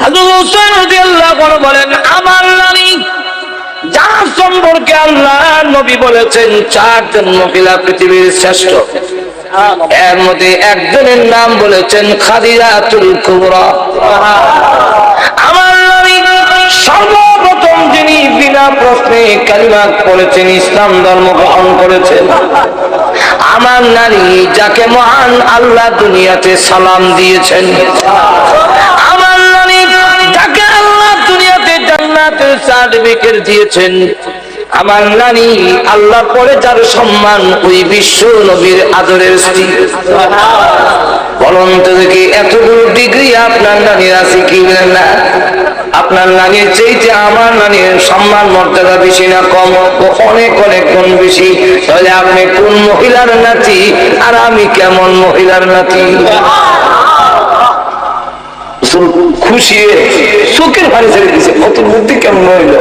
হযরত হুসাইন রাদিয়াল্লাহু আনহু বলেন, আমার নানি যার সম্পর্কে আল্লাহ নবী বলেছেন চারজন মহিলা পৃথিবীর শ্রেষ্ঠ, এর মধ্যে একজনের নাম বলেছেন খাদিজাতুল কুবরা। আমার নবী সর্বপ্রথম যিনি বিনা প্রশ্নে কালিমা পড়েছেন, ইসলাম ধর্ম গ্রহণ করেছেন, আমার নারী যাকে মহান আল্লাহ দুনিয়াতে সালাম দিয়েছেন, আমার নারী যাকে আল্লাহ দুনিয়াতে জান্নাতের সার্টিফিকেট দিয়েছেন, আমার নানি আল্লাহ পরে যার সম্মান, ওই বিশ্ব নবীর আদরের স্ত্রী। বলুন তো দেখি, এতগুলো ডিগ্রি আপনার নানির আছে কি না? আপনার নানির চাইতে আমার নানির সম্মান মর্যাদা বেশি না কম? অনেক অনেক গুণ বেশি। তাহলে আপনি কোন মহিলার নাতি আর আমি কেমন মহিলার নাতি? খুশি চোখের পানি ছেড়ে দিছে, কত বুদ্ধি কেমন হইল।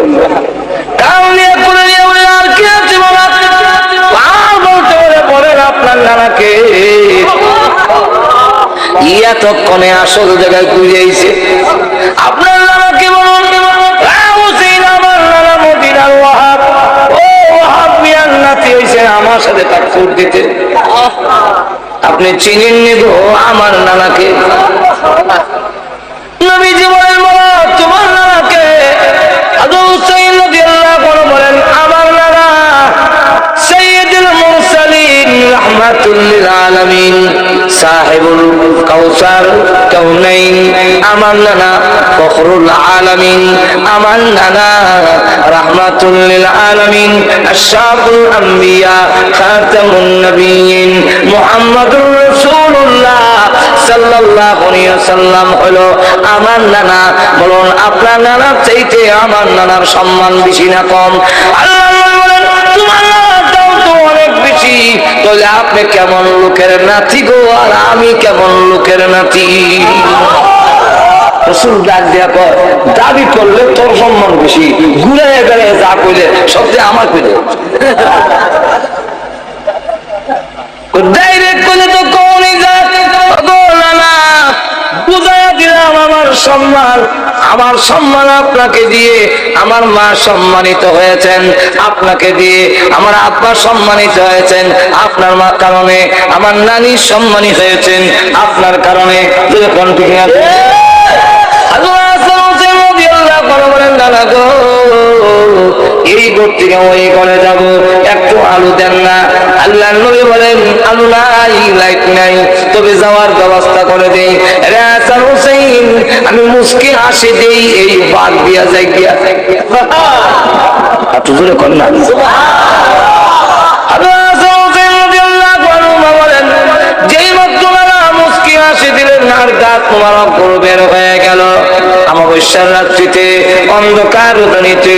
আপনার নানাকে এতক্ষণে আসল জায়গায় ঘুরিয়েছে। আপনার নানাকে বলুন, আমার নানা মদিনার ওয়াহাব, ও ওয়াহাব মিয়ার নাতি হয়েছে, আমার সাথে তার ফুট দিতে। আপনি চিনেন নি গো আমার নানাকে? নবীজি বলেন, বলো তোমার নানাকে? হযরত হুসাইন রাদিয়াল্লাহু আনহু বলেন, আমার নানা সাইয়্যিদুল মুরসালিন রাহমাতুল লিল আলামিন সাহিবুল কাউসার কাউনাইন, আমার নানা ফখরুল আলামিন, আমার নানা রাহমাতুল লিল আলামিন আশরাফুল আম্বিয়া খাতামুন নবিয়্যিন মুহাম্মাদুর রাসূলুল্লাহ সাল্লাল্লাহু আলাইহি ওয়াসাল্লাম হলো আমার নানা। বলুন আপনার নানার চাইতে আমার নানার সম্মান বেশি না কম? আল্লাহ বলেন, তোমার নানাটাও তো অনেক বেশি। তাহলে আপনি কেমন লোকের নাতি গো, আর আমি কেমন লোকের নাতি? রাসূল ডাক দিয়া কয়, দাবি করলে তোর সম্মান বেশি, ঘুরে গেলে যা কইলে সবচেয়ে আমার কইলে, ডাইরেক্ট কইলে তো কোনই যা বুঝাইয়া দিলাম আমার সম্মান। আমার সম্মান আপনাকে দিয়ে আমার মা সম্মানিত হয়েছেন, আপনাকে দিয়ে আমার আব্বা সম্মানিত হয়েছেন, আপনার মা কারণে আমার নানি সম্মানিত হয়েছেন, আপনার কারণে। এই ঘর থেকে ওই ঘরে যাব, একটু আলু দেন না? আল্লাহ নবী বলেন, আলু নাই, লাইট নাই, তবে যাওয়ার ব্যবস্থা করে দেই। রে হাসান হুসাইন, আমি মুস্কি হাসি দেই, এই বাদ দিয়া যাই গিয়া। একটু জোরে কর না। যেই মাত্র মুস্কি হাসি দিলেন, আর দাঁত মোবারক গুলো বের হয়ে গেল। অমাবস্যার রাত্রিতে অন্ধকার রজনীতে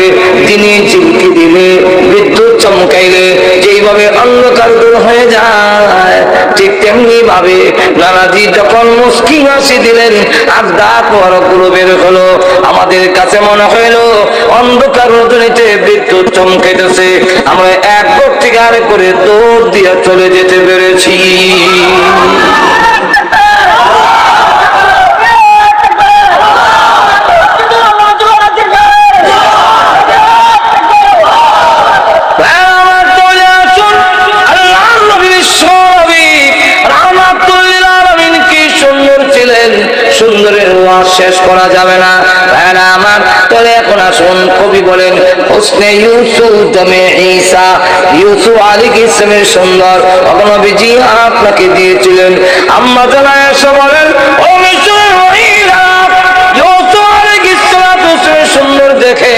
দিনে ঝিলকি দিলে, বিদ্যুৎ চমকাইলে যেইভাবে অন্ধকার দূর হয়ে যায়, ঠিক তেমনি ভাবে নানাজি যখন মুস্কি হাসি দিলেন আর দাঁত মোবারক গুলো বের হলো, আমাদের কাছে মনে হইল অন্ধকার রজনীতে বিদ্যুৎ চমকাইতেছে, আমরা এক ঘর থেকে আরেক করে দৌড় দিয়ে চলে যেতে পেরেছি। সুন্দরের ওয়াজ শেষ করা যাবে না আমার। তবে এখন আসুন, কবি বলেন, হুসনে ইউসুফ দমে ঈসা, ইউসুফ আলাইহিস সালামের সুন্দর নবীজি আপনাকে দিয়েছিলেন। আম্মা জানা এসে বলেন, ও মিশরের মহিলা, ইউসুফ আলাইহিস সালামের সুন্দর দেখে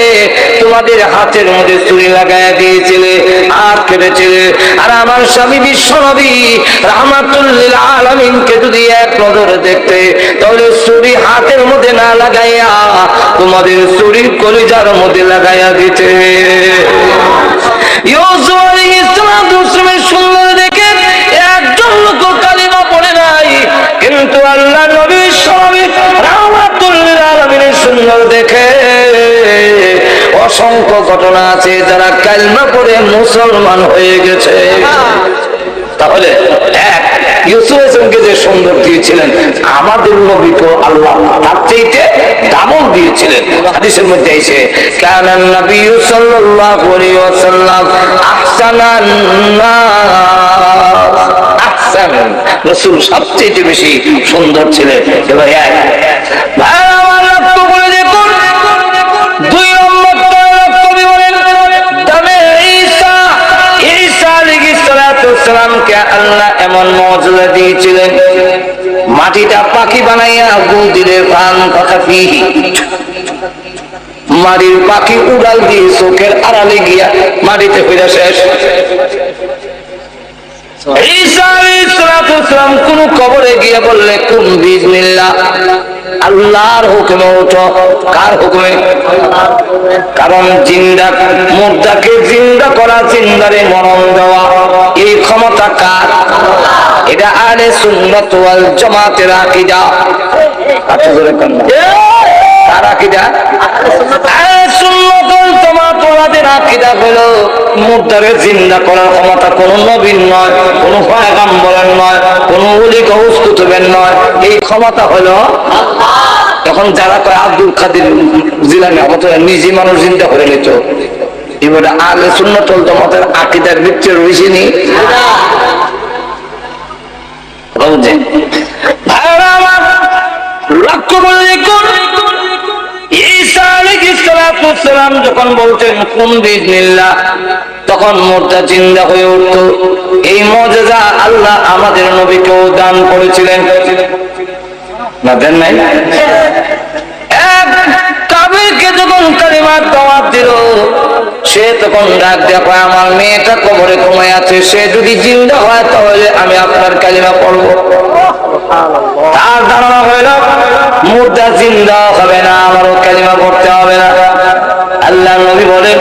তোমাদের হাতের মধ্যে ছুরি লাগাইয়া দিয়েছিলে, হাত কেটেছিলে। আর আমার স্বামী বিশ্ব নবী রাহমাতুল লিল আলামিনকে যদি এক নজর দেখতে, তাহলে ছুরি হাতের মধ্যে না লাগাইয়া তোমাদের ছুরি কলিজার মধ্যে লাগাইয়া দিতে। ইউসুফ আলাইহিস সালামের সুন্দর দেখে একজন লোক কালিমা পড়ে নাই, কিন্তু আল্লাহ নবী রাহমাতুল লিল আলামিনের সুন্দর দেখে অসংখ্য ঘটনা আছে যারা কালিমা পড়ে মুসলমান হয়ে গেছে। তাহলে এক, ইউসুফ আলাইহিসসালামকে যে সুন্দর দিয়েছিলেন, আমাদের নবীকে আল্লাহ তার চাইতে ডাবল দিয়েছিলেন। হাদিসের মধ্যে এসে কানান নবী সাল্লাল্লাহু আলাইহি ওয়াসাল্লাম আহসানান নাস, আহসান রাসূল সবচেয়ে বেশি সুন্দর ছিলেন। ভাই আমার লক্ষ্য করে দেখুন, দুই নম্বর কবি বলেন তবে ঈসা আলাইহিস সালামকে আল্লাহ এমন মর্যাদা দিয়েছিলেন, মাটিটা পাখি বানাইয়া গুল দিলে প্রাণ কথা ফিহি, মাটির পাখি উড়াল দিয়ে চোখের আড়ালে গিয়া মাটিতে ফিরে শেষ। ঈসা আলাইহিস সালাম কোন কবরে গিয়ে বললে কুম বিজনিল্লাহ, আল্লাহর হুকুমে ওঠো। কার হুকুমে? কারণ জিন্দা মুর্দাকে জিন্দা করা, জিন্দারে মরণ দেওয়া, এই ক্ষমতা কার? এটা আহলে সুন্নাত ওয়াল জামাতের আকীদা। আচ্ছা জোরে কোন কার আকীদা? আহলে সুন্নাত ওয়াল জামাত ওয়ালাদের আকীদা হলো মুর্দারে জিন্দা করার ক্ষমতা কোন নবীর নয়, কোন পয়গম্বরের নয়, কোন ওলি গাউস কুতুবের নয়, এই ক্ষমতা হলো আল্লাহ। এখন যারা কয় আব্দুল কাদের জিলানী অবতার নিজে মানুষ জিন্দা করে নিত, এবারে আহলে সুন্নাত ওয়াল জামাতের আকীদার ভিতরে রয়েছে নি ভাইরা আমার লক্ষ্য করে দেখুন, ঈসা আলাইহিস সালাম যখন বলতেন কুম বিজনিল্লাহ, তখন মুর্দা জিন্দা হয়ে উঠত। এই মুজিজা আল্লাহ আমাদের নবীকেও দান করেছিলেন, না দেন নাই? এক কাফিরকে যখন কালিমার দাওয়াত দিল, সে তখন ডাক দেখো আমার মেয়েটা কবরে ঘুমায় আছে, সে যদি জিন্দা হয় তাহলে আমি আপনার কালিমা পড়বো। তার ধারণা হইল মুর্দা জিন্দা হবে না, আমারও কালিমা পড়তে হবে না। আল্লাহ নবী বলেন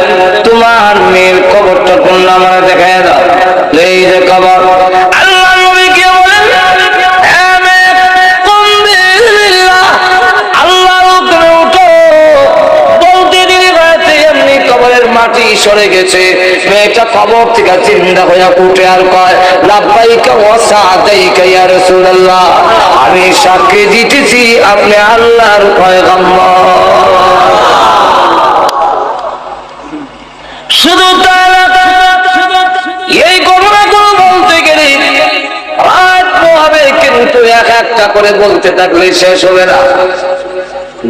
তোমার মেয়ের কবরটা কোন নামে দেখায় দাও, এই যে কবর। আল্লাহ নবী কি বলেন? মাটি সরে গেছে, মেয়েটা কবর থেকে জিন্দা হয়ে উঠে আর কয় লাব্বাইকা ওয়া সাদাইকা ইয়া রাসূলুল্লাহ, আমি সাক্ষী দিতেছি আপনি আল্লাহর পয়গম্বর। শুধু তাই না, এই ঘটনাগুলো বলতে গেলে রাত হবে, কিন্তু এক একটা করে বলতে থাকলে শেষ হবে না।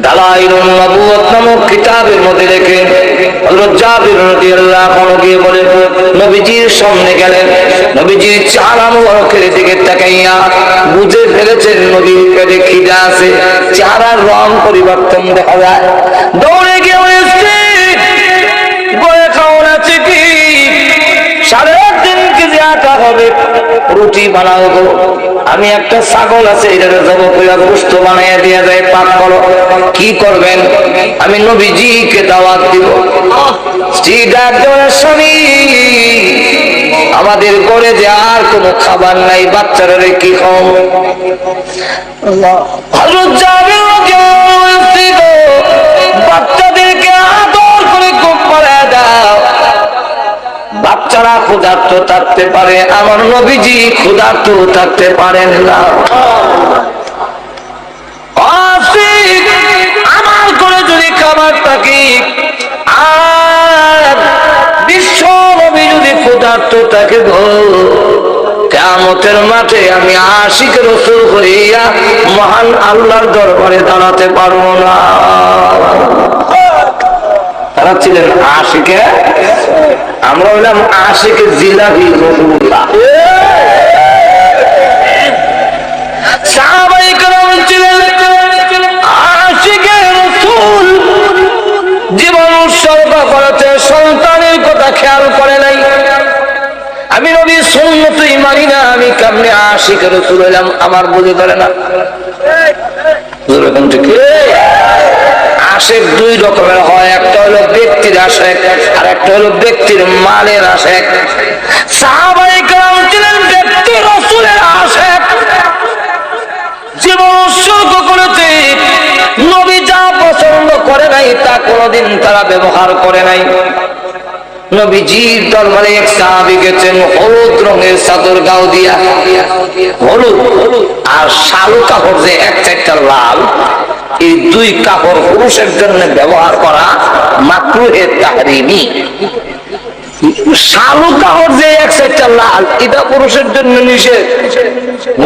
দালাইলুন নবুওয়াত নামক কিতাবের মধ্যে লেখেন হযরত জাবির রাদিয়াল্লাহু আনহু গিয়ে বলেন নবীজির সামনে গেলেন, নবীজির চেহারা মুবারকের দিকে তাকাইয়া বুঝে ফেলেছেন নবীর পেটে খিদা আছে, চেহারার রং পরিবর্তন দেখা যায়। দৌড়ে গিয়ে বলেছে বলে খাওয়া আছে কি 3.5 কেজি আটা হবে, রুটি বানাও গো, আমি একটা ছাগল আছে এটা জবাই করে গোশত বানাইয়া দিয়া যায়, পাক করো। কি করবেন? আমি নবীজিকে দাওয়াত দিব। স্ত্রী ডাক দেওয়ার স্বামী আমাদের ঘরে যে আর কোনো খাবার নাই, বাচ্চারা কি খাও? হযরত জাবির বাচ্চাদেরকে আদর করে খুব পড়া দাও, বাচ্চারা ক্ষুধার্ত থাকতে পারে, আমার নবীজি ক্ষুধার্ত থাকতে পারেন না। আমার ঘরে যদি খাবার থাকে আর বিশ্ব নবী যদি ক্ষুধার্ত থাকে গো, কিয়ামতের মাঠে আমি আশিক রাসূল হইয়া মহান আল্লাহর দরবারে দাঁড়াতে পারবো না। তারা ছিলেন আশিকে, আমরা হইলাম আশিকে জিলাপি রাসূলুল্লাহ। সাহাবায়ে কেরাম ছিলেন আশিকে রাসূল, জীবন উৎসর্গ করেছে, সন্তানের কথা খেয়াল করে নাই। আমি নবীর সুন্নতই মানি না, আমি কেমনে আশিকে রাসূল হইলাম আমার বুঝে ধরে না। আশেক দুই রকমের হয়, একটা হলো ব্যক্তির আশেক আর একটা হলো ব্যক্তির মালের আশেক। সাহাবায়ে কেরাম ছিলেন ব্যক্তির রাসূলের আশেক, জীবন উৎসর্গ করেছে, নবী যা পছন্দ করে নাই তা কোনোদিন তারা ব্যবহার করে নাই। নবীজির দরবারে এক সাহাবী গেছেন, হলুদ রঙের চাদর গাও দিয়া, হলুদ আর শালু কাপড় যে এক চারটা লাল, এই দুই কাপড় পুরুষের জন্য ব্যবহার করা মাকরুহে তাহরিমি। শালু কাপড় যে এক সাইডটা লাল, এটা পুরুষের জন্য নিষেধ।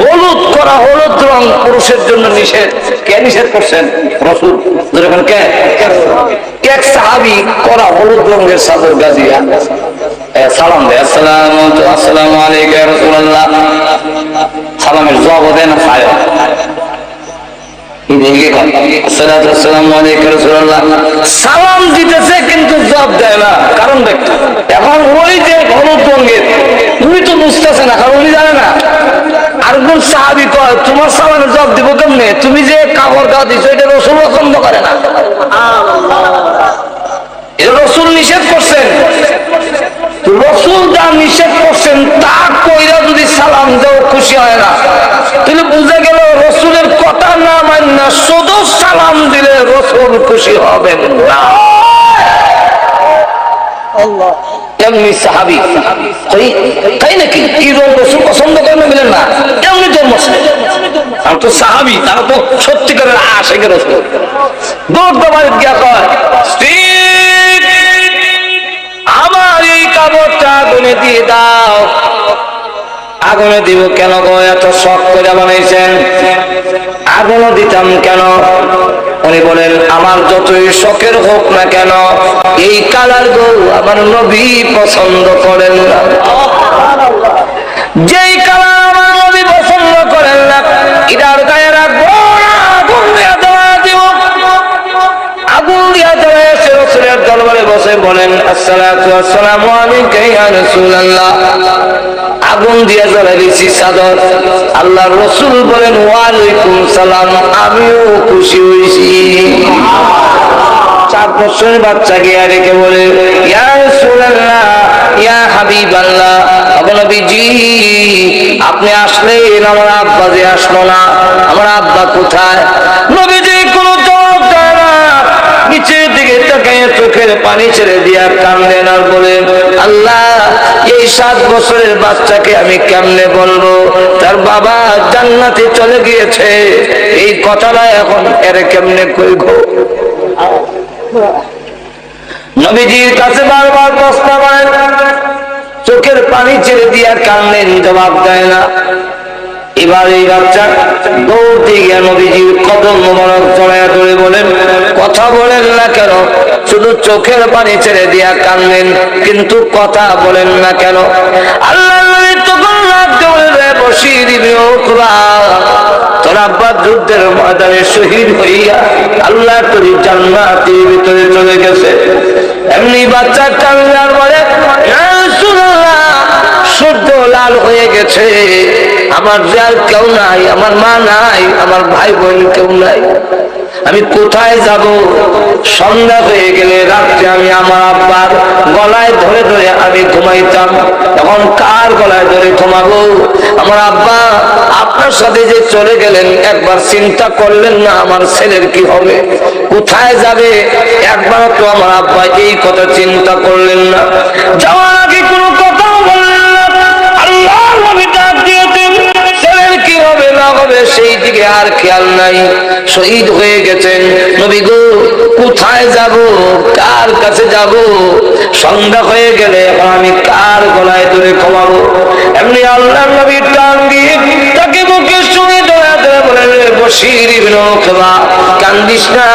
হলুদ করা, হলুদ রং পুরুষের জন্য নিষেধ। কে নিষেধ করছেন? রাসূল। যখন কে এক সাহাবী করা হলুদ রঙের চাদর গাজিয়া সালাম দেয়, আসসালামু আলাইকা ইয়া রাসূলুল্লাহ। সালামের জবাব দেন না, খায় সালাম দিতেছে কিন্তু জবাব দেয় না। কারণ দেখতে এখন ওই যে হলুদ রঙের, তুমি তো বুঝতেছে না, কারণ উনি জানে না। আরেকজন সাহাবী কয়, তোমার সালামের জবাব দিব কেমনে? তুমি যে কাপড় গা দিছো এটা রাসূল পছন্দ করে না, এটা রাসূল নিষেধ করছেন। রাসূল যা নিষেধ করছেন তা কইরা যদি সালাম দাও খুশি হয় না, তাহলে বুঝা গেল রাসূলের কথা না মাইনা শুধু সালাম দিলে রাসূল খুশি হবেন না। আল্লাহ এমনি সাহাবী তাই নাকি এই রঙ রাসূল পছন্দ করেন বলেন না, এমনি জন্ম আর তো সাহাবী, তারা তো সত্যিকারের আশিক রাসূল। দৌড় দৌড় গিয়া কয়, আমার এই কাপড়টা আগুনে দিয়ে দাও। আগুনে দিব কেন গো? এত শখ করে বানাইছেন, আগুনে দিতাম কেন? উনি বলেন, আমার যতই শখের হোক না কেন এই কালার গো আমার নবী পছন্দ করেন না। যেই কালার আমার নবী পছন্দ করেন না এটার গায়ে রাখবো না, আগুন দিয়ে দেওয়া দিব। আগুন দিয়া চলে এসে রাসূলের দরবারে বসে বলেন, আসসালাতু ওয়াসসালামু আলাইকা ইয়া রাসূলুল্লাহ। আগুন দিয়া জ্বলাই দিয়েছি চাদর। আল্লাহর রাসূল বলেন, ওয়া আলাইকুম সালাম, আমিও খুশি হইছি। 4 বছরের বাচ্চাকে রেখে বলে, ইয়া রাসূলুল্লাহ, ইয়া হাবিবাল্লাহ, নবীজি আপনি আসলেন, আমার আব্বা যে আসলো না, আমার আব্বা কোথায়? নবীজি কোনো জবাব দেয় না, নিচের দিকে তাকিয়ে চোখের পানি ছেড়ে দিয়া কান্দেন আর বলেন, আল্লাহ এই 7 বছরের বাচ্চাকে আমি কেমনে বলবো তার বাবা জান্নাতে চলে গিয়েছে? এই কথাটা এখন এর কেমনে কইব? নবীজির কাছে বারবার প্রশ্ন করেন, চোখের পানি ছেড়ে দিয়া কান্দেন, জবাব দেয় না। এবার এই বাচ্চা দৌড়তে গিয়ে নবীজির কদম মোবারক জড়ায়া ধরে বলেন, কথা বলেন না কেন? শুধু চোখের পানি ছেড়ে দিয়া কান্দেন, কিন্তু কথা বলেন না কেন? আল্লাহ নবী তখন রাখতে বলবে, বশির ইবনে উকবা, তোর আব্বা যুদ্ধের ময়দানে শহীদ হইয়া আল্লাহ তোর জান্নাতের ভিতরে চলে গেছে। এমনি বাচ্চা কান্দে আর বলে, ইয়া রাসূলুল্লাহ, সূর্য লাল হয়ে গেছে, আমার যার কেউ নাই, আমার মা নাই, আমার ভাই বোন কেউ নাই, আমি কোথায় যাব? সন্ধ্যা হয়ে গেলে রাত্রে আমি আমার আব্বার গলায় ধরে ধরে আমি ঘুমাইতাম, এখন কার গলায় ধরে ঘুমাবো? আমার আব্বা আপনার সাথে যে চলে গেলেন, একবার চিন্তা করলেন না আমার ছেলের কি হবে, কোথায় যাবে? একবার তো আমার আব্বা এই কথা চিন্তা করলেন না। যাওয়ার আগে কোনো কথাও বললেন না। আল্লাহ নবী ডাক দিয়েছেন, ছেলের কি হবে না হবে সেই দিকে আর খেয়াল নাই। শহীদ হয়ে গেছেন, নবী গো কোথায় যাব, কার কাছে যাব? সন্ধ্যা হয়ে গেলে এখন আমি কার গলায় ধরে ঘুমাবো? এমনি আল্লাহ নবী টান দিয়ে তাকে বুকের সঙ্গে ধরে ধরে বলেন, বশির ইবনে উকবা, কান্দিস না,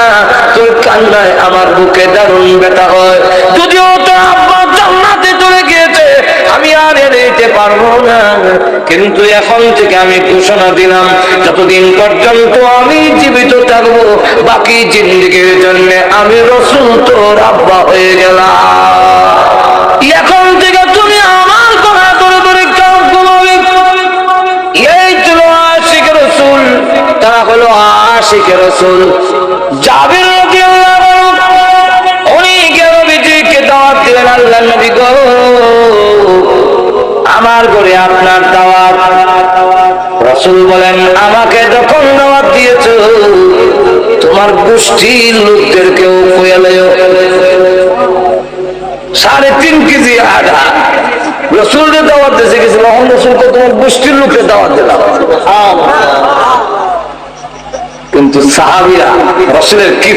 তোর কান্নায় আমার বুকে দারুণ ব্যথা হয়। যদিও তোর আব্বা জান্নাতে চলে গিয়েছে, আমি আর এড়াইতে পারবো না, কিন্তু এখন থেকে আমি ঘোষণা দিলাম, যতদিন পর্যন্ত আমি জীবিত থাকবো, বাকি জিন্দেগির জন্য আমি রাসূল তোর আব্বা হয়ে গেলাম। এখন থেকে তুমি আমার কথা ধরে ধরে কাম করবে। এই ছিল আশিক রাসূল, তারা হলো আশিক রাসূল। জাবির রাদিয়াল্লাহু আনহু উনি নবীজিকে দাওয়াত দিলেন, আল্লাহ নবী গো আমার ঘরে আপনার দাওয়াত। রাসূল বলেন, আমাকে যখন দাওয়াত দিয়েছো তোমার গোষ্ঠীর লোকদেরকেও কইয়া লইও। 3.5 কেজি আটা রাসূলকে দাওয়াত দিয়েছে, কিছু মোহাম্মদ রাসূলকে তোমার গোষ্ঠীর লোককে দাওয়াত দিলাম। কিন্তু সাহাবীরা রাসূলের কি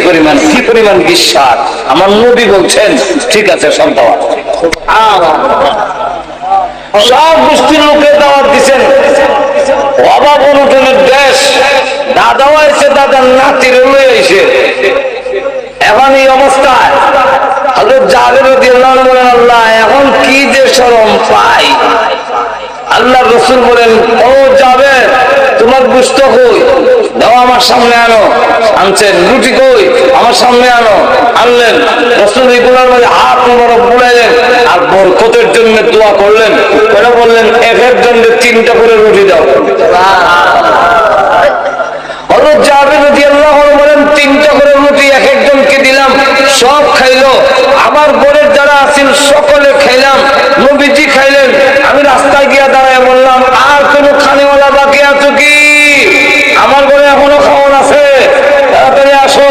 পরিমাণ বিশ্বাস, আমার নবী বলছেন ঠিক আছে সব দাওয়াত। সব গোষ্ঠীর লোকের দাওয়াত দিচ্ছেন, অভাব অনটনের দেশ, দাদাও আইছে, দাদার নাতির লয়ে আইছে। এখন এই অবস্থায় হযরত জাবের রাদিয়াল্লাহু আনহু বলেন, আল্লাহ এখন কি যে শরম পাই। আল্লাহ রাসূল বলেন, ও জাবের, তোমার গোশত কই, দাও আমার সামনে আনো। আনছেন। রুটি কই, আমার সামনে আনো। আনলেন। রাসূল এই গুনার মধ্যে হাত মোবারক বুলাইলেন আর বরকতের জন্য দোয়া করলেন। পরে বললেন, এক একজনকে 3টা করে রুটি দাও। হযরত জাবের রাদিয়াল্লাহু আনহু বলেন, 3টা করে রুটি এক একজনকে দিলাম, সব খাইলো। আমার ঘরের যারা আছেন সকলে খাইলাম, নবীজি খাইলেন। আমি রাস্তায় গিয়া দাঁড়ায় বললাম, আর কোন খানেওয়ালা বাকি আছো কি? আমার ঘরে এখনো খাওয়ান আছে, তাড়াতাড়ি আসো।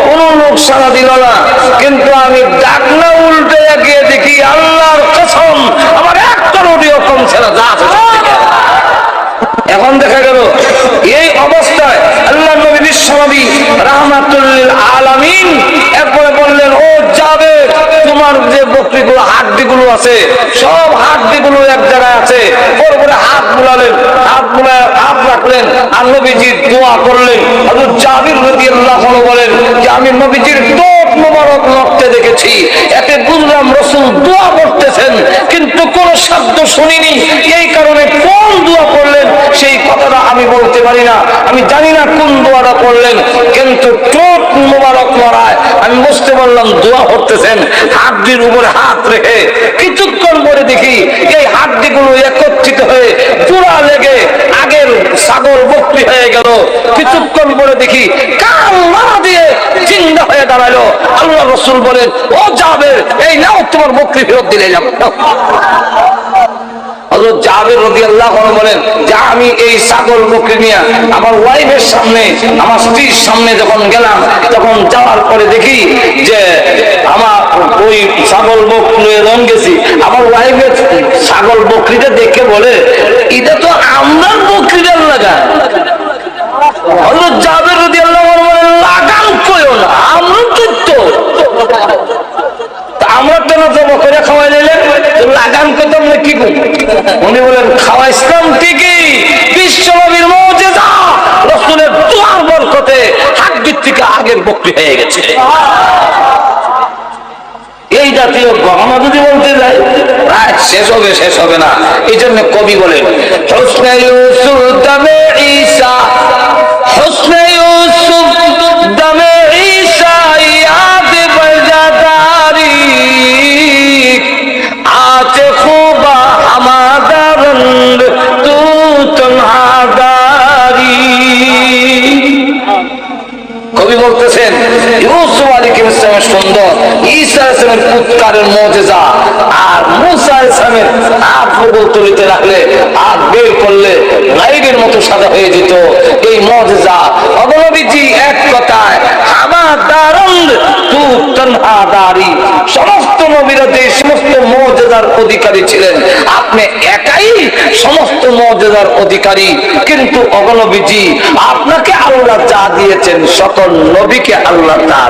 কোন লোক সাড়া দিল না। কিন্তু আমি ডাকনা উল্টে গিয়ে দেখি, আল্লাহর কসম আমার একটা রুটিও কমছে না, যা আছে সব থেকে। এখন দেখা গেল এই অবস্থায় আল্লাহ নবী বিশ্বনবী রাহমাতুল লিল আলামিন একবারে বললেন, ও যাবে, তোমার যে বকরিগুলো হাড্ডিগুলো আছে সব হাড্ডিগুলো এক জায়গায় আছে। ওর উপরে হাত বুলালেন, হাত রাখলেন আর নবীজি দোয়া করলেন। হযরত জাবির রাদিয়াল্লাহু আনহু বলেন যে আমি নবীজির ঠোঁট মোবারক নড়তে দেখেছি, এতে বুঝলাম রাসূল দোয়া করতেছেন, কিন্তু কোন শব্দ শুনিনি। এই কারণে কোন দোয়া করলেন সেই কথাটা আমি বলতে পারি না, আমি জানি না কোন দোয়াটা করলেন, কিন্তু ঠোঁট মোবারক নড়ায় আমি বুঝতে পারলাম দোয়া করতেছেন। হাড্ডির উপরে হাত রেখে কিছুক্ষণ পরে দেখি এই হাড্ডিগুলো একত্রিত হয়ে জোড়া লেগে আগের ছাগল বকরি হয়ে গেল। কিছুক্ষণ পরে দেখি কান মারা দিয়ে জিন্দা হয়ে দাঁড়ালো। আল্লাহ রাসূল বলেন, ও জাবের, এই নাও তোমার বকরি ফেরত দিলে যাব। হযরত জাবের রাদিয়াল্লাহু আনহু বলেন যে আমি এই ছাগল বকরি নিয়ে আমার ওয়াইফের সামনে, আমার স্ত্রীর সামনে যখন গেলাম, তখন যাওয়ার পরে দেখি যে আমার ওই ছাগল বকরি রং গেছি। আমার ওয়াইফের ছাগল বকরিটা দেখে বলে, এটা তো আমরা বকরিটার লাগা। হযরত জাবের রাদিয়াল্লাহু আনহু বলেন, লাগান কইও না, আমরা তো আমরা কেন জব করে খাওয়াই দিলেন, লাগান কত আমরা কি করি? উনি বলেন, খাওয়াইছিলাম ঠিকই, বিশ্বনবীর মুজিজা, রাসূলের দোয়ার বরকতে হাড্ডির থেকে আগের বকরি হয়ে গেছে। এই জাতীয় গহনা যদি বলতে যাই প্রায় শেষ হবে না। এই জন্য কবি বলেন, হুসনে ইউসুফ দামে ঈসা, হুসনে ইউসুফ দামে ঈসা ইয়াদ বজাদারি, আতে খুবা হামাদারন্দ তু তনহাদারি। কবি বলতেছেন ইউসুফ আলাইহিস সালামের সুন্দর, ঈসা আলাইহিস সালামের পুত্রের মুজিজা, আর মুসা আলাইহিস সালামের হাত বগল তুলিতে রাখলে হাত বের করলে লাইটের মতো সাদা হয়ে যেত। এই মুজিজা নবীজি এক কথায় হামাদারন্দ তু তনহাদারি, সমস্ত নবীরা যে সমস্ত মুজিজার অধিকারী ছিলেন, আপনি একাই সমস্ত মুজিজার অধিকারী। কিন্তু নবীজি আপনাকে আল্লাহ যা দিয়েছেন সকল নবীকে আল্লাহ তা